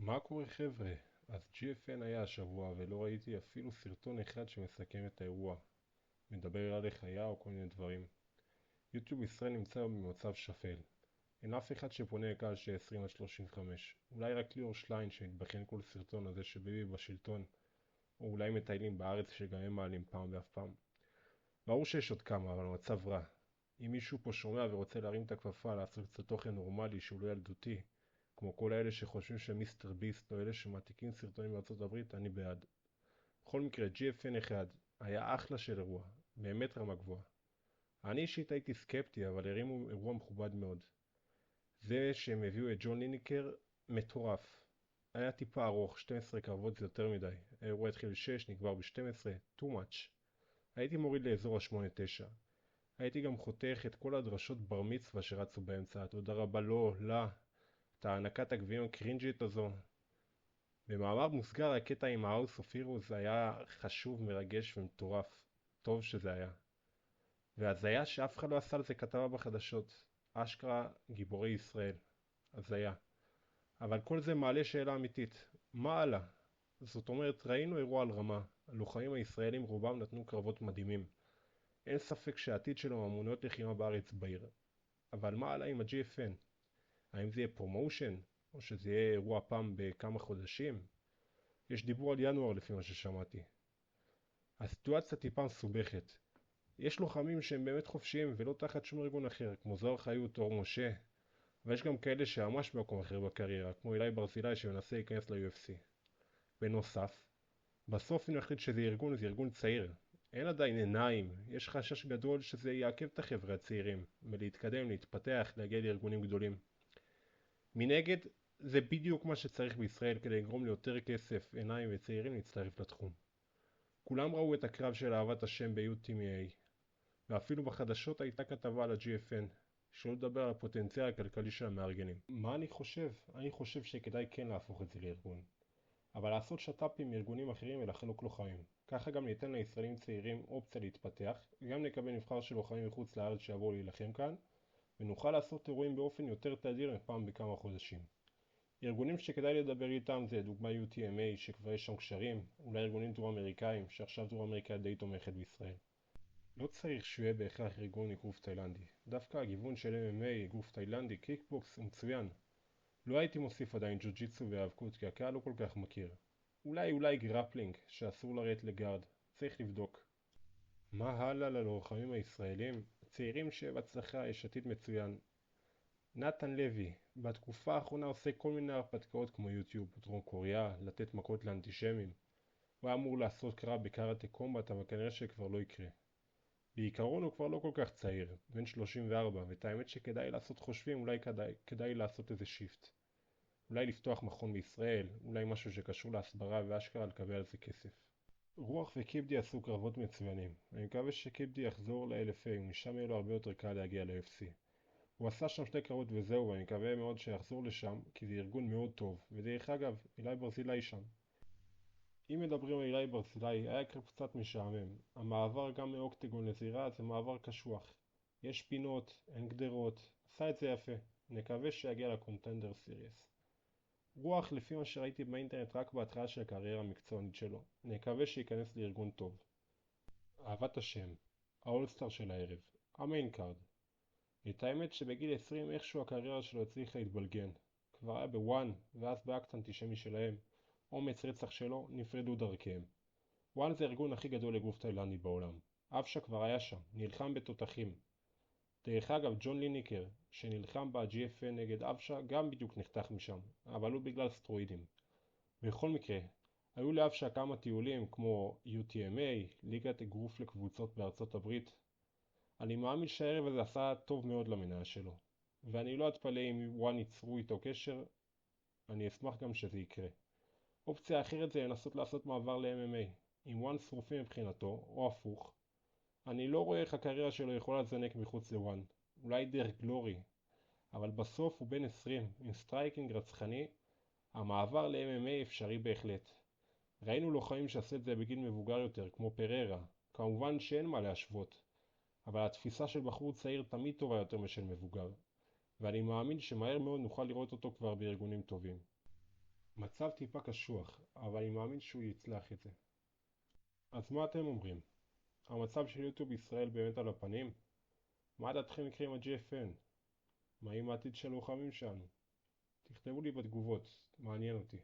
מה קורה חבר'ה? אז GFN היה השבוע ולא ראיתי אפילו סרטון אחד שמסכם את האירוע. מדבר על איך היה או כל מיני דברים. יוטיוב ישראל נמצא במצב שפל. אין אף אחד שפונה לקהל של 20 עד 35. אולי רק ליאור שליין שמתבכיין כל סרטון הזה שביבי בשלטון, או אולי מטיילים בארץ שגם הם מעלים פעם ואף פעם. ברור שיש עוד כמה, אבל המצב רע. אם מישהו פה שומע ורוצה להרים את הכפפה לעשות קצת תוכן נורמלי שהוא לא ילדותי, כמו כל אלה שחושבים שמיסטר ביסט או אלה שמעתיקים סרטונים בארצות הברית, אני בעד. בכל מקרה, GFN 1 היה אחלה של אירוע, באמת רמה גבוהה. אני אישית הייתי סקפטי, אבל הרימו אירוע מכובד מאוד. זה שהם הביאו את ג'ון ליניקר, מטורף. היה טיפה ארוך, 12 קרבות זה יותר מדי. האירוע התחיל ב-6, נגבר ב-12, too much. הייתי מוריד לאזור ה-8-9. הייתי גם חותך את כל הדרשות בר מצווה שרצו באמצע, תודה רבה לו, לה, את הענקת הגביעים הקרינג'ית הזו. במאמר מוסגר, הקטע עם ה-House of Heroes היה חשוב, מרגש ומטורף. טוב שזה היה. והזיה שאף אחד לא עשה על זה כתבה בחדשות. אשכרה גיבורי ישראל. הזיה. אבל כל זה מעלה שאלה אמיתית. מה הלאה? זאת אומרת, ראינו אירוע על רמה. הלוחמים הישראלים רובם נתנו קרבות מדהימים. אין ספק שהעתיד שלו אמוניות לחימה בארץ בעיר. אבל מה הלאה עם ה-GFN? האם זה יהיה פרומושן? או שזה יהיה אירוע פעם בכמה חודשים? יש דיבור על ינואר לפי מה ששמעתי. הסיטואציה טיפה מסובכת. יש לוחמים שהם באמת חופשיים ולא תחת שום ארגון אחר, כמו זוהר חיות או משה, ויש גם כאלה שממש במקום אחר בקריירה, כמו אילי ברזילי שמנסה להיכנס ל-UFC. בנוסף, בסוף אם נחליט שזה ארגון, זה ארגון צעיר. אין עדיין עיניים, יש חשש גדול שזה יעכב את החבר'ה הצעירים, מלהתקדם, להתפתח, להגיע לארגונים גדולים. מנגד, זה בדיוק מה שצריך בישראל כדי לגרום ליותר כסף, עיניים וצעירים להצטרף לתחום. כולם ראו את הקרב של אהבת השם ב-UTMA, ואפילו בחדשות הייתה כתבה על ה-GFN, שלא לדבר על הפוטנציאל הכלכלי של המארגנים. מה אני חושב? אני חושב שכדאי כן להפוך את זה לארגון. אבל לעשות שטאפים עם ארגונים אחרים ולחלוק לוחמים. ככה גם ניתן לישראלים צעירים אופציה להתפתח, גם נקבל נבחר של לוחמים מחוץ לארץ שיבואו להילחם כאן, ונוכל לעשות אירועים באופן יותר תדיר מפעם בכמה חודשים. ארגונים שכדאי לדבר איתם זה דוגמה UTMA שכבר יש שם קשרים, אולי ארגונים דרום אמריקאים שעכשיו דרום אמריקה די תומכת בישראל. לא צריך שהוא יהיה בהכרח ארגון אגרוף תאילנדי. דווקא הגיוון של MMA, אגרוף תאילנדי, קיקבוקס הוא מצוין. לא הייתי מוסיף עדיין ג'ו-ג'יטסו והאבקות כי הקהל לא כל כך מכיר. אולי גרפלינג שאסור לרדת לגארד. צריך לבדוק. מה הלאה ללוחמים הישראלים? צעירים שבהצלחה יש עתיד מצוין. נתן לוי, בתקופה האחרונה עושה כל מיני הרפתקאות כמו יוטיוב, דרום קוריאה, לתת מכות לאנטישמים. הוא היה אמור לעשות קרב בקראטה קומבט אבל כנראה שכבר לא יקרה. בעיקרון הוא כבר לא כל כך צעיר, בן 34, ואת האמת שכדאי לעשות חושבים, אולי כדאי לעשות איזה שיפט. אולי לפתוח מכון בישראל, אולי משהו שקשור להסברה ואשכרה לקבל על זה כסף. רוח וקיבדי עשו קרבות מצוינים. אני מקווה שקיבדי יחזור ל-LFA ומשם יהיה לו הרבה יותר קל להגיע ל-UFC. הוא עשה שם שתי קרבות וזהו, ואני מקווה מאוד שיחזור לשם, כי זה ארגון מאוד טוב. ודרך אגב, אילי ברזילי שם. אם מדברים על אילי ברזילי, היה קצת משעמם. המעבר גם מאוקטגון לזירה זה מעבר קשוח. יש פינות, אין גדרות, עשה את זה יפה. נקווה שיגיע לקונטנדר סיריס. רוח לפי מה שראיתי באינטרנט רק בהתחלה של הקריירה המקצוענית שלו. נקווה שייכנס לארגון טוב. אהבת השם, האולסטאר של הערב, המיין קארד. את האמת שבגיל 20 איכשהו הקריירה שלו הצליחה להתבלגן. כבר היה בוואן ואז באקט אנטישמי שלהם. אומץ רצח שלו, נפרדו דרכיהם. וואן זה הארגון הכי גדול לגוף תאילנדי בעולם. אבשה כבר היה שם, נלחם בתותחים. דרך אגב, ג'ון ליניקר, שנלחם ב-GFN נגד אבשה, גם בדיוק נחתך משם, אבל הוא בגלל סטרואידים. בכל מקרה, היו לאבשה כמה טיולים כמו UTMA, ליגת אגרוף לקבוצות בארצות הברית. אני מאמין שהערב הזה עשה טוב מאוד למניה שלו. ואני לא אתפלא אם וואן ייצרו איתו קשר, אני אשמח גם שזה יקרה. אופציה אחרת זה לנסות לעשות מעבר ל-MMA, עם וואן שרופים מבחינתו, או הפוך. אני לא רואה איך הקריירה שלו יכולה לזנק מחוץ לוואן, אולי דרך גלורי, אבל בסוף הוא בן 20, עם סטרייקינג רצחני, המעבר ל-MMA אפשרי בהחלט. ראינו לוחמים שעשו את זה בגיל מבוגר יותר, כמו פררה, כמובן שאין מה להשוות, אבל התפיסה של בחור צעיר תמיד טובה יותר משל מבוגר, ואני מאמין שמהר מאוד נוכל לראות אותו כבר בארגונים טובים. מצב טיפה קשוח, אבל אני מאמין שהוא יצלח את זה. אז מה אתם אומרים? המצב של יוטיוב ישראל באמת על הפנים? מה דעתכם יקרה עם ה-GFN? מה עם העתיד של הלוחמים שלנו? תכתבו לי בתגובות, מעניין אותי.